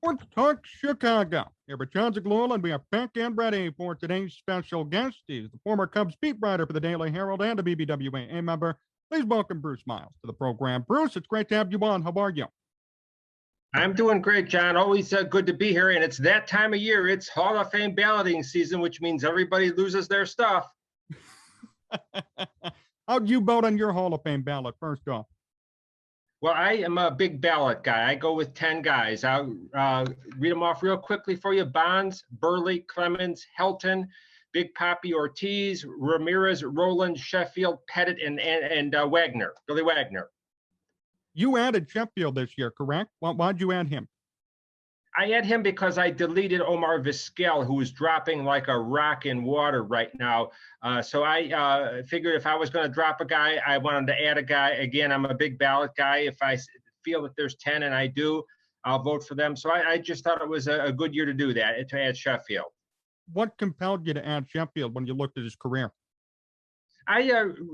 Sports Talk Chicago. Here with Jon Zaghloul, and we are back and ready for today's special guest. He's the former Cubs beat writer for the Daily Herald and a BBWA member. Please welcome Bruce Miles to the program. Bruce, it's great to have you on. How are you? I'm doing great, John. Always good to be here. And it's that time of year. It's Hall of Fame balloting season, which means everybody loses their stuff. How'd you vote on your Hall of Fame ballot, first off? Well, I am a big ballot guy. I go with 10 guys. I'll read them off real quickly for you. Bonds, Buehrle, Clemens, Helton, Big Papi, Ortiz, Ramirez, Rowland, Sheffield, Pettit, and Wagner, Billy Wagner. You added Sheffield this year, correct? Why'd you add him? I add him because I deleted Omar Vizquel, who is dropping like a rock in water right now. So I figured if I was going to drop a guy, I wanted to add a guy. Again, I'm a big ballot guy. If I feel that there's 10, and I do, I'll vote for them. So I just thought it was a good year to do that, to add Sheffield. What compelled you to add Sheffield when you looked at his career? I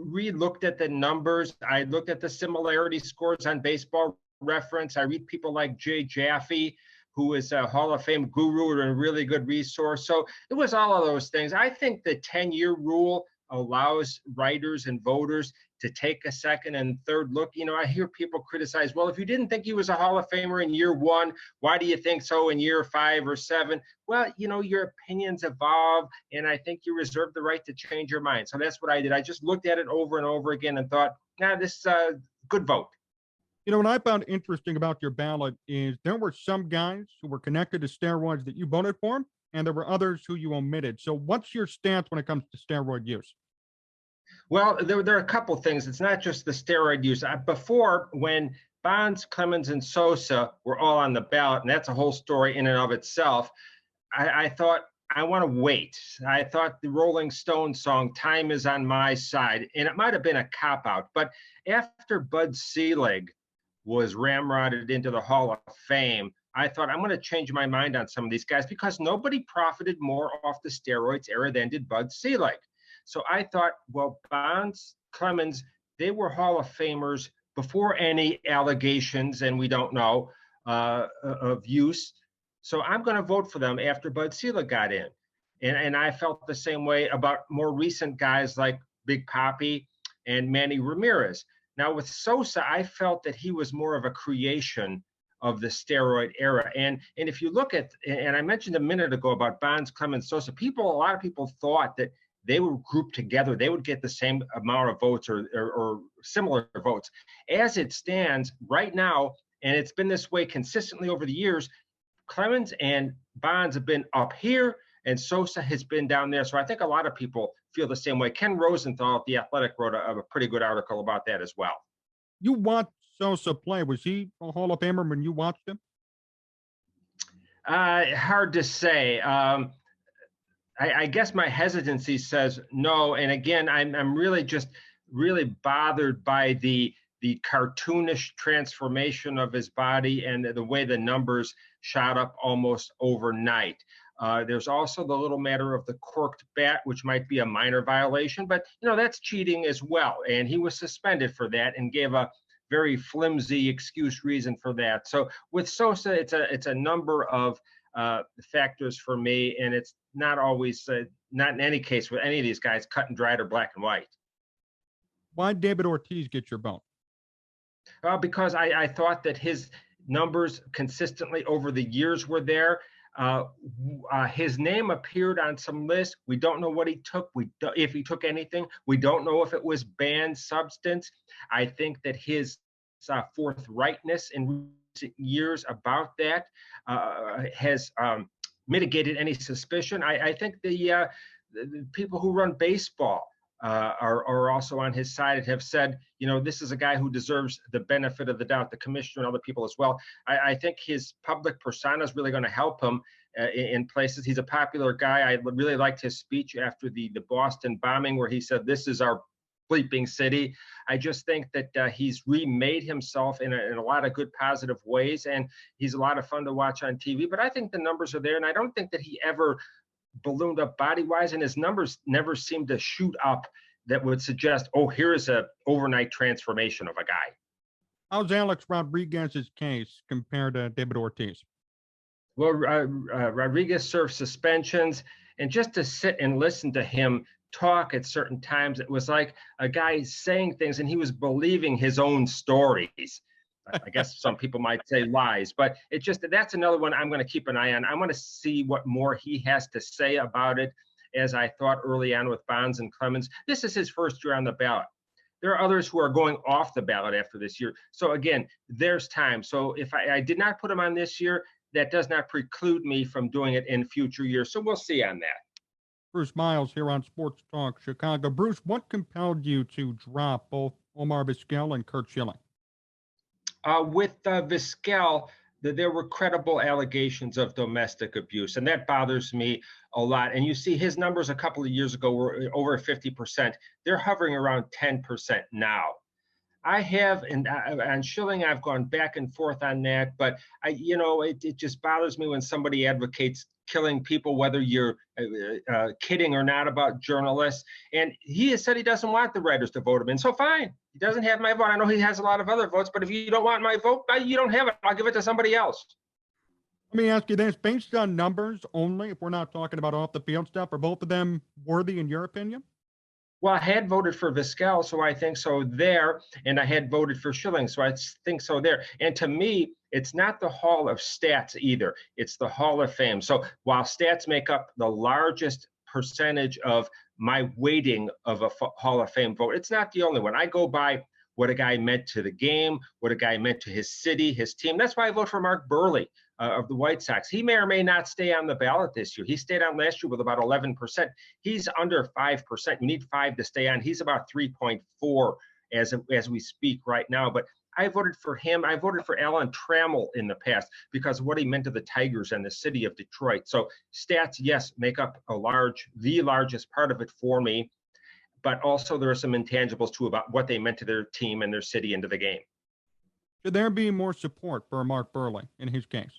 re-looked at the numbers. I looked at the similarity scores on Baseball Reference. I read people like Jay Jaffe, who is a Hall of Fame guru and a really good resource. So it was all of those things. I think the 10-year rule allows writers and voters to take a second and third look. You know, I hear people criticize, well, if you didn't think he was a Hall of Famer in year 1, why do you think so in year 5 or 7? Well, you know, your opinions evolve, and I think you reserve the right to change your mind. So that's what I did. I just looked at it over and over again and thought, this is a good vote. You know, what I found interesting about your ballot is there were some guys who were connected to steroids that you voted for, and there were others who you omitted. So what's your stance when it comes to steroid use? Well, there are a couple things. It's not just the steroid use. Before, when Bonds, Clemens, and Sosa were all on the ballot, and that's a whole story in and of itself, I thought, I want to wait. I thought the Rolling Stones song, Time Is on My Side, and it might have been a cop-out, but after Bud Selig was ramrodded into the Hall of Fame, I thought I'm going to change my mind on some of these guys because nobody profited more off the steroids era than did Bud Selig. So I thought, well, Bonds, Clemens, they were Hall of Famers before any allegations, and we don't know, of use. So I'm going to vote for them after Bud Selig got in. And I felt the same way about more recent guys like Big Papi and Manny Ramirez. Now, with Sosa, I felt that he was more of a creation of the steroid era. And if you look at, and I mentioned a minute ago about Bonds, Clemens, Sosa, a lot of people thought that they were grouped together. They would get the same amount of votes or similar votes. As it stands right now, and it's been this way consistently over the years, Clemens and Bonds have been up here, and Sosa has been down there. So I think a lot of people feel the same way. Ken Rosenthal at The Athletic wrote a pretty good article about that as well. You watched Sosa play. Was he a Hall of Famer when you watched him? Hard to say. I guess my hesitancy says no. And again, I'm really just really bothered by the cartoonish transformation of his body and the way the numbers shot up almost overnight. There's also the little matter of the corked bat, which might be a minor violation, but you know, that's cheating as well. And he was suspended for that and gave a very flimsy excuse reason for that. So with Sosa, it's a number of factors for me, and it's not always, not in any case with any of these guys, cut and dried or black and white. Why did David Ortiz get your vote? Because I thought that his numbers consistently over the years were there. His name appeared on some lists. We don't know what he took. If he took anything, we don't know if it was banned substance. I think that his forthrightness in recent years about that has mitigated any suspicion. I think the people who run baseball are also on his side and have said, you know, this is a guy who deserves the benefit of the doubt, the commissioner and other people as well. I think his public persona is really going to help him in places. He's a popular guy. I really liked his speech after the Boston bombing where he said, this is our bleeping city. I just think that he's remade himself in a lot of good positive ways, and he's a lot of fun to watch on TV. But I think the numbers are there, and I don't think that he ever ballooned up body-wise, and his numbers never seemed to shoot up that would suggest, oh, here is a overnight transformation of a guy. How's Alex Rodriguez's case compared to David Ortiz? Well, Rodriguez served suspensions, and just to sit and listen to him talk at certain times, it was like a guy saying things and he was believing his own stories. I guess some people might say lies, but it just that's another one I'm going to keep an eye on. I want to see what more he has to say about it. As I thought early on with Bonds and Clemens, this is his first year on the ballot. There are others who are going off the ballot after this year. So again, there's time. So if I did not put him on this year, that does not preclude me from doing it in future years. So we'll see on that. Bruce Miles here on Sports Talk Chicago. Bruce, what compelled you to drop both Omar Vizquel and Curt Schilling? With Vizquel, there were credible allegations of domestic abuse, and that bothers me a lot. And you see his numbers a couple of years ago were over 50%. They're hovering around 10% now. I have, and on Schilling, I've gone back and forth on that, but it just bothers me when somebody advocates killing people, whether you're kidding or not about journalists. And he has said he doesn't want the writers to vote him in. So fine, he doesn't have my vote. I know he has a lot of other votes, but if you don't want my vote, you don't have it. I'll give it to somebody else. Let me ask you this, based on numbers only, if we're not talking about off the field stuff, are both of them worthy in your opinion? Well, I had voted for Vizquel, so I think so there, and I had voted for Schilling, so I think so there. And to me, it's not the Hall of Stats either. It's the Hall of Fame. So while stats make up the largest percentage of my weighting of a Hall of Fame vote, it's not the only one. I go by what a guy meant to the game, what a guy meant to his city, his team. That's why I vote for Mark Buehrle of the White Sox. He may or may not stay on the ballot this year. He stayed on last year with about 11%. He's under 5%. You need 5 to stay on. He's about 3.4 as we speak right now. But I voted for him. I voted for Alan Trammell in the past because of what he meant to the Tigers and the city of Detroit. So stats, yes, make up the largest part of it for me. But also there are some intangibles too about what they meant to their team and their city and to the game. Should there be more support for Mark Buehrle in his case?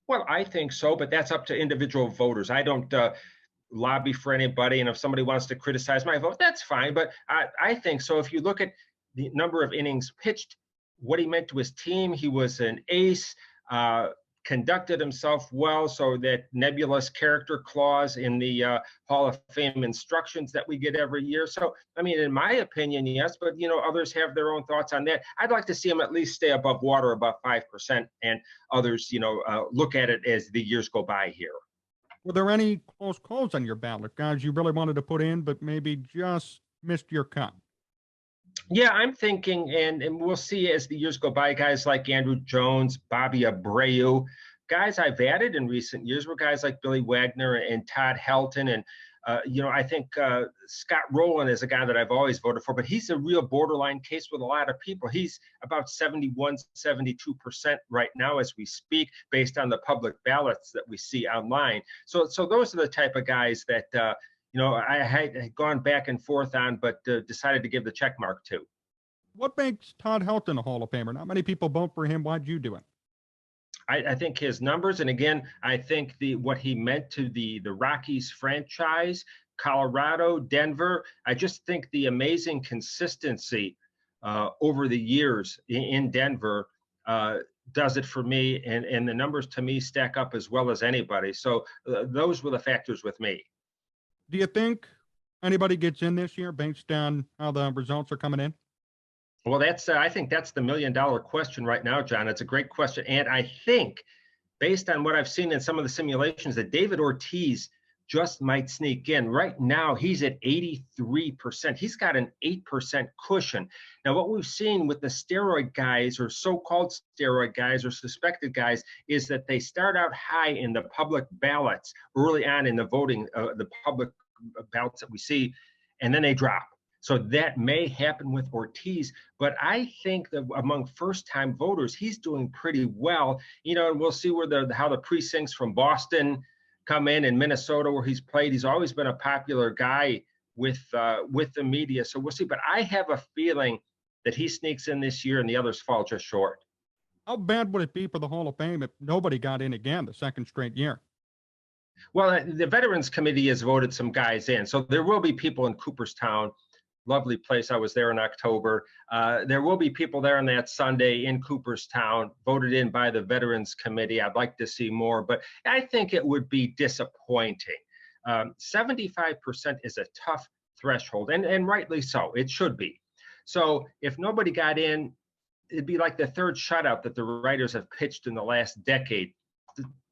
Well, I think so, but that's up to individual voters. I don't lobby for anybody, and if somebody wants to criticize my vote, that's fine. But I think so. If you look at the number of innings pitched, what he meant to his team, he was an ace, conducted himself well, so that nebulous character clause in the Hall of Fame instructions that we get every year. So, I mean, in my opinion, yes, but, others have their own thoughts on that. I'd like to see him at least stay above water, above 5%, and others, look at it as the years go by here. Were there any close calls on your ballot, guys you really wanted to put in, but maybe just missed your cut? Yeah, I'm thinking, and we'll see as the years go by, guys like Andrew Jones, Bobby Abreu, guys I've added in recent years were guys like Billy Wagner and Todd Helton. And, I think Scott Rowland is a guy that I've always voted for, but he's a real borderline case with a lot of people. He's about 71, 72% right now as we speak, based on the public ballots that we see online. So those are the type of guys that, I had gone back and forth on, but decided to give the check mark to. What makes Todd Helton a Hall of Famer? Not many people vote for him. Why'd you do it? I think his numbers, and again, I think what he meant to the Rockies franchise, Colorado, Denver. I just think the amazing consistency over the years in Denver does it for me, and the numbers to me stack up as well as anybody. So those were the factors with me. Do you think anybody gets in this year based on how the results are coming in? Well, I think that's the $1 million question right now, John. It's a great question. And I think, based on what I've seen in some of the simulations, that David Ortiz just might sneak in. Right now, he's at 83%. He's got an 8% cushion. Now, what we've seen with the steroid guys, or so-called steroid guys, or suspected guys, is that they start out high in the public ballots early on in the voting, the public ballots that we see, and then they drop. So that may happen with Ortiz, but I think that among first-time voters, he's doing pretty well. And we'll see how the precincts from Boston come in Minnesota, where he's played. He's always been a popular guy with the media, so we'll see. But I have a feeling that he sneaks in this year and the others fall just short. How bad would it be for the Hall of Fame if nobody got in again the second straight year? Well, the Veterans Committee has voted some guys in, so there will be people in Cooperstown lovely place. I was there in October. There will be people there on that Sunday in Cooperstown, voted in by the Veterans Committee. I'd like to see more, but I think it would be disappointing. 75% is a tough threshold, and rightly so. It should be. So if nobody got in, it'd be like the third shutout that the writers have pitched in the last decade.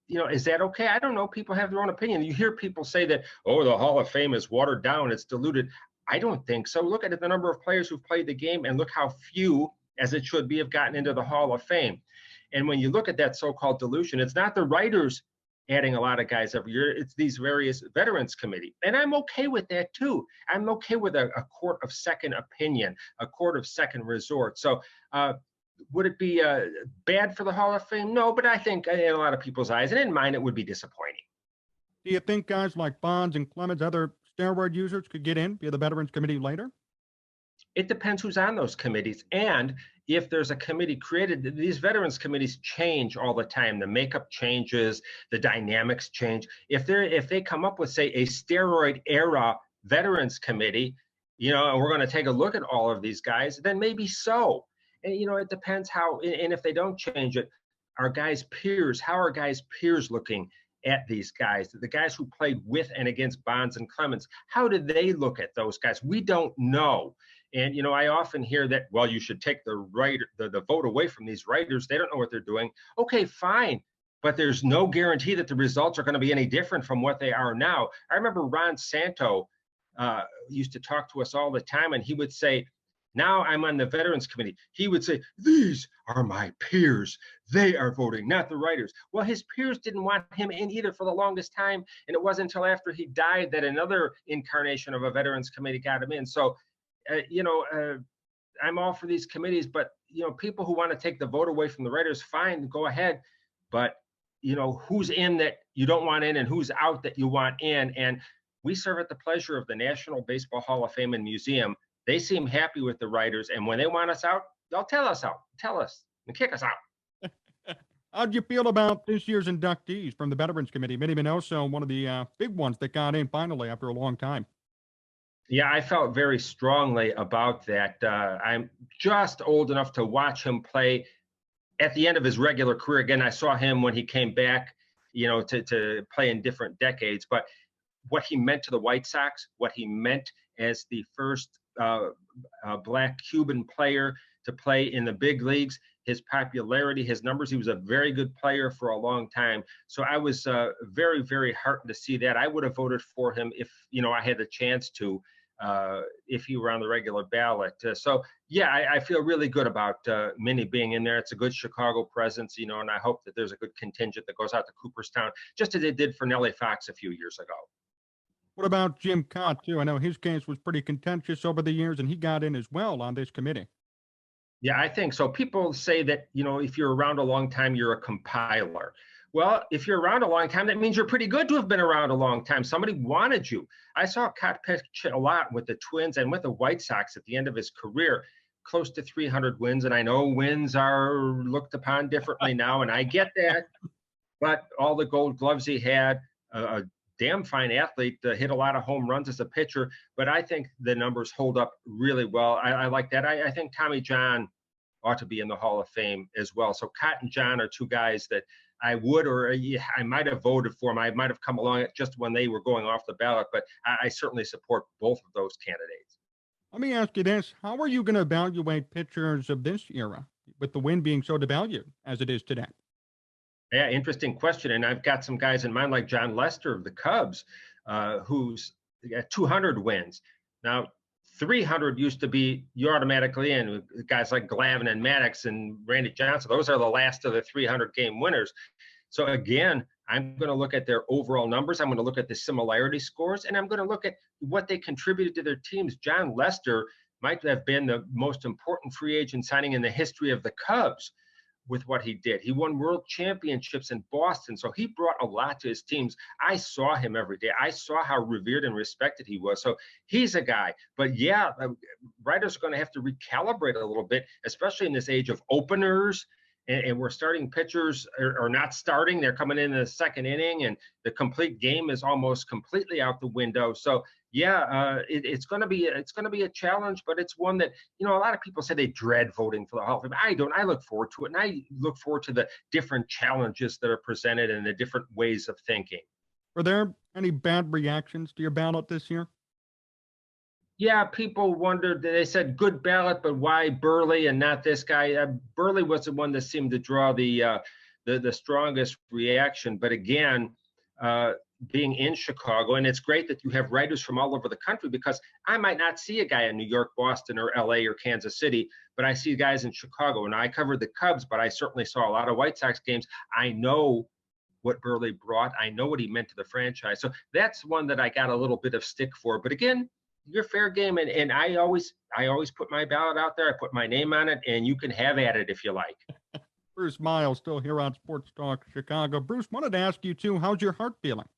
Is that okay? I don't know. People have their own opinion. You hear people say that, oh, the Hall of Fame is watered down, it's diluted. I don't think so. Look at the number of players who've played the game, and look how few, as it should be, have gotten into the Hall of Fame. And when you look at that so-called dilution, it's not the writers adding a lot of guys every year. It's these various Veterans Committee. And I'm okay with that too. I'm okay with a court of second opinion, a court of second resort. So would it be bad for the Hall of Fame? No, but I think in a lot of people's eyes, and in mine, it would be disappointing. Do you think guys like Bonds and Clemens, other steroid users, could get in via the Veterans Committee later? It depends who's on those committees. And if there's a committee created, these Veterans Committees change all the time. The makeup changes, the dynamics change. If they come up with, say, a steroid era Veterans Committee, and we're going to take a look at all of these guys, then maybe so. And, it depends how, and if they don't change it, how are guys' peers looking at these guys, the guys who played with and against Bonds and Clemens? How did they look at those guys? We don't know. And, I often hear that, well, you should take the vote away from these writers. They don't know what they're doing. Okay, fine. But there's no guarantee that the results are going to be any different from what they are now. I remember Ron Santo used to talk to us all the time, and he would say, now I'm on the Veterans Committee. He would say, these are my peers. They are voting, not the writers. Well, his peers didn't want him in either for the longest time. And it wasn't until after he died that another incarnation of a Veterans Committee got him in. So, I'm all for these committees, but, people who want to take the vote away from the writers, fine, go ahead. But, who's in that you don't want in and who's out that you want in. And we serve at the pleasure of the National Baseball Hall of Fame and Museum. They seem happy with the writers, and when they want us out, they'll tell us and kick us out. How'd you feel about this year's inductees from the Veterans Committee? Minnie Minoso, one of the big ones that got in finally after a long time. Yeah, I felt very strongly about that. I'm just old enough to watch him play at the end of his regular career. Again, I saw him when he came back, to play in different decades. But what he meant to the White Sox, what he meant as the first Black Cuban player to play in the big leagues, his popularity, his numbers. He was a very good player for a long time. So I was very, very heartened to see that. I would have voted for him if, I had the chance to, if he were on the regular ballot. So, yeah, I feel really good about Minnie being in there. It's a good Chicago presence, and I hope that there's a good contingent that goes out to Cooperstown, just as it did for Nellie Fox a few years ago. What about Jim Cott, too? I know his case was pretty contentious over the years, and he got in as well on this committee. Yeah, I think so. People say that, if you're around a long time, you're a compiler. Well, if you're around a long time, that means you're pretty good to have been around a long time. Somebody wanted you. I saw Cott pitch a lot with the Twins and with the White Sox at the end of his career, close to 300 wins. And I know wins are looked upon differently now, and I get that. But all the gold gloves he had, a damn fine athlete, hit a lot of home runs as a pitcher, but I think the numbers hold up really well. I like that. I think Tommy John ought to be in the Hall of Fame as well. So Cott and John are two guys that I would, or I might have voted for them. I might have come along just when they were going off the ballot, but I certainly support both of those candidates. Let me ask you this. How are you going to evaluate pitchers of this era with the win being so devalued as it is today? Yeah, interesting question. And I've got some guys in mind like John Lester of the Cubs, who's got 200 wins. Now, 300 used to be you automatically in. Guys like Glavine and Maddox and Randy Johnson, those are the last of the 300-game winners. So again, I'm going to look at their overall numbers. I'm going to look at the similarity scores, and I'm going to look at what they contributed to their teams. John Lester might have been the most important free agent signing in the history of the Cubs with what he did. He won world championships in Boston, so he brought a lot to his teams. I saw him every day. I saw how revered and respected he was. So he's a guy. But yeah, writers are going to have to recalibrate a little bit, especially in this age of openers. And we're starting pitchers are not starting. They're coming in the second inning, and the complete game is almost completely out the window. So yeah, it's going to be a challenge, but it's one that a lot of people say they dread voting for the Hall of Fame. I don't. I look forward to it, and I look forward to the different challenges that are presented and the different ways of thinking. Were there any bad reactions to your ballot this year? Yeah, people wondered. They said good ballot, but why Buehrle and not this guy? Buehrle was the one that seemed to draw the strongest reaction. But again, being in Chicago, and it's great that you have writers from all over the country, because I might not see a guy in New York, Boston, or LA or Kansas City, but I see guys in Chicago. And I covered the Cubs, but I certainly saw a lot of White Sox games. I know what Buehrle brought. I know what he meant to the franchise. So that's one that I got a little bit of stick for. But again, you're fair game, and I always put my ballot out there. I put my name on it, and you can have at it if you like. Bruce Miles, still here on Sports Talk Chicago. Bruce, wanted to ask you too, how's your heart feeling?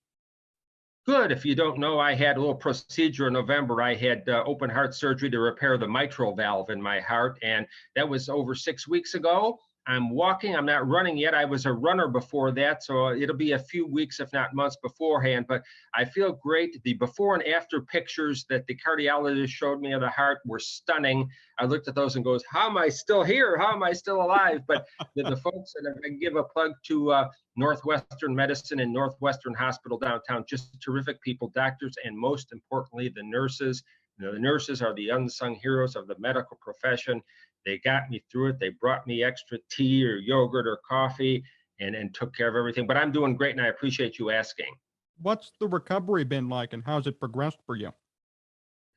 Good. If you don't know, I had a little procedure in November. I had open heart surgery to repair the mitral valve in my heart, and that was over 6 weeks ago. I'm walking. I'm not running yet. I was a runner before that, so it'll be a few weeks, if not months beforehand. But I feel great. The before and after pictures that the cardiologist showed me of the heart were stunning. I looked at those and goes, how am I still here? How am I still alive? But the folks, and I give a plug to Northwestern Medicine and Northwestern Hospital downtown, just terrific people, doctors, and most importantly, the nurses. The nurses are the unsung heroes of the medical profession. They got me through it. They brought me extra tea or yogurt or coffee and took care of everything. But I'm doing great, and I appreciate you asking. What's the recovery been like, and how's it progressed for you?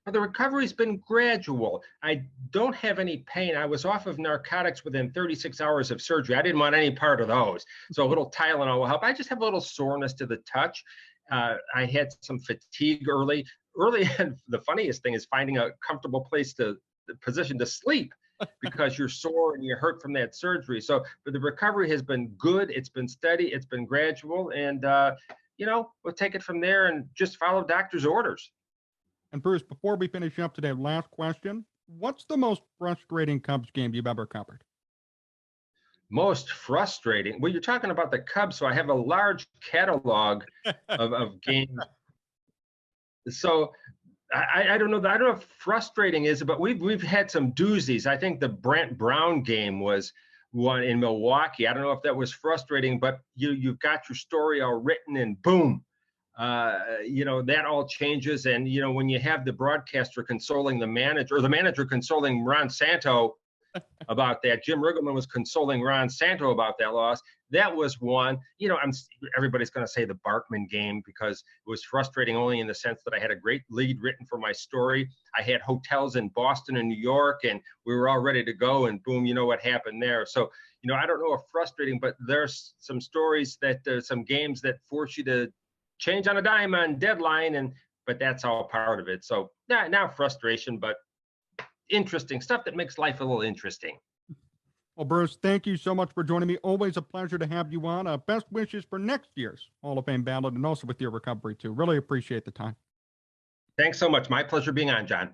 Well, the recovery's been gradual. I don't have any pain. I was off of narcotics within 36 hours of surgery. I didn't want any part of those. So a little Tylenol will help. I just have a little soreness to the touch. I had some fatigue early. And the funniest thing is finding a comfortable position to sleep, because you're sore and you're hurt from that surgery. So, but the recovery has been good. It's been steady. It's been gradual. And, we'll take it from there and just follow doctor's orders. And Bruce, before we finish up today, last question. What's the most frustrating Cubs game you've ever covered? Most frustrating? Well, you're talking about the Cubs, so I have a large catalog of games. So I don't know. I don't know if frustrating is, but we've had some doozies. I think the Brent Brown game was one in Milwaukee. I don't know if that was frustrating, but you've got your story all written, and boom, that all changes. And when you have the broadcaster consoling the manager, or the manager consoling Ron Santo about that, Jim Riggleman was consoling Ron Santo about that loss. That was one. Everybody's going to say the Barkman game, because it was frustrating only in the sense that I had a great lead written for my story. I had hotels in Boston and New York, and we were all ready to go, and boom, what happened there. So, I don't know if frustrating, but there's some stories some games that force you to change on a dime on deadline, but that's all part of it. So not frustration, but interesting stuff that makes life a little interesting. Well, Bruce, thank you so much for joining me. Always a pleasure to have you on. Best wishes for next year's Hall of Fame ballot, and also with your recovery too. Really appreciate the time. Thanks so much. My pleasure being on, John.